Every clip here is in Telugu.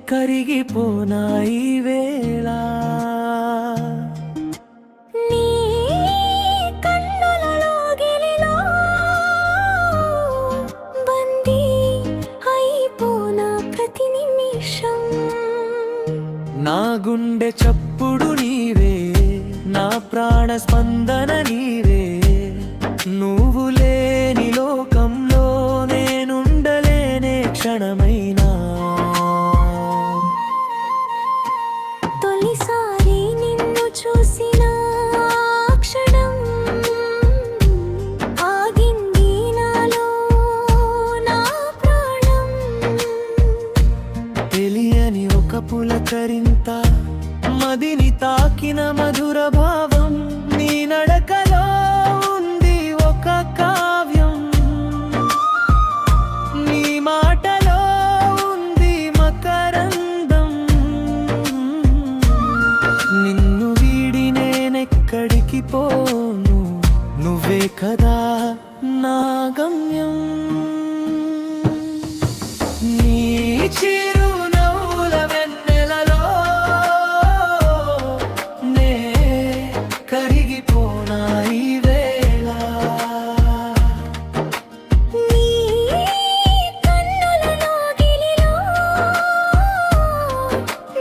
కరిగిపోనా ఈ వేళ నీ కన్నులలో గిలిలో బందీ అయిపోనా ప్రతి నిమిషం. నా గుండె చప్పుడు నీవే, నా ప్రాణ స్పందన నీవే. నువ్వు లేని లోకంలో నేనుండలేనే క్షణమైనా. తొలిసారి నిన్ను చూసిన క్షణం ఆగింది నాలో నా ప్రాణం. తెలియని ఒక పులకరింత, మదిని తాకిన మధుర భావం. నీ నడకలో ఉంది ఒక కావ్యం, నీ మాటలో ఉంది మకరందం. నిన్ను వీడి నేనెక్కడికి పోను, నువ్వే కదా నా గమ్యం. నీ చిరునవ్వుల వెన్నెలలో నే కరిగిపోనా ఈ వేళ. నీ కన్నులలో గిలిలో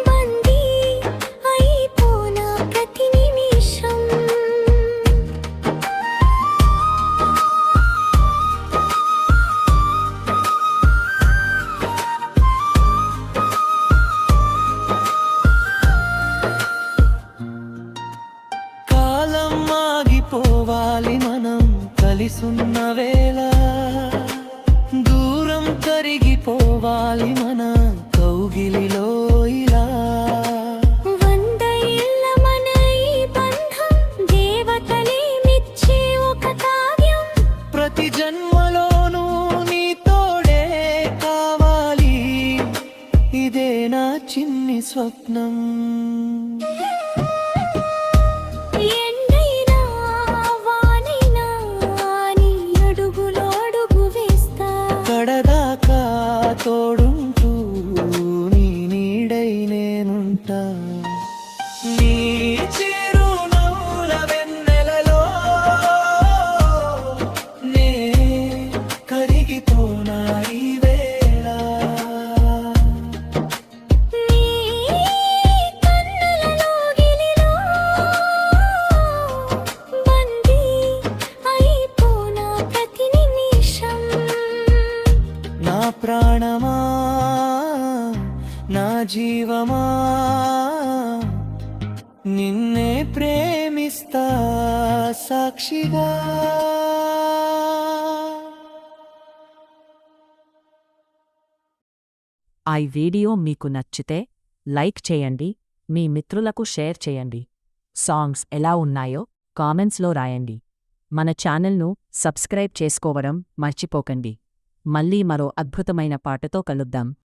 బందీ అయిపోనా ప్రతి నిమిషం. కాలం ఆగిపోవాలి మనం కలిసున్న వేళ. దూరం కరిగిపోవాలి మన కౌగిలిలో ఇలా. వంద ఏళ్ల మన ఈ బంధం దేవతలే మెచ్చే ఒక కావ్యం. ప్రతి జన్మలోనూ నీ తోడే కావాలి, ఇదే నా చిన్ని స్వప్నం. ఎండైనా వానైనా నీ అడుగులో అడుగు వేస్తా. కడదాకా తోడుంటూ నీ నీడై నేనుంటా. నీ చిరునవ్వుల వెన్నెలలో నే కరిగిపోనా ఈ వేళ. నీ కన్నులలో గిలిలో బందీ అయిపోనా ప్రతి నిమిషం. నా ప్రాణమా, నా జీవమా, నిన్నే ప్రేమిస్తా సాక్షిగా. ఈ వీడియో మీకు నచ్చితే లైక్ చేయండి, మీ మిత్రులకు షేర్ చేయండి. సాంగ్స్ ఎలా ఉన్నాయో కామెంట్స్లో రాయండి. మన ఛానల్ను సబ్స్క్రైబ్ చేసుకోవడం మర్చిపోకండి. మళ్ళీ మరో అద్భుతమైన పాటతో కలుద్దాం.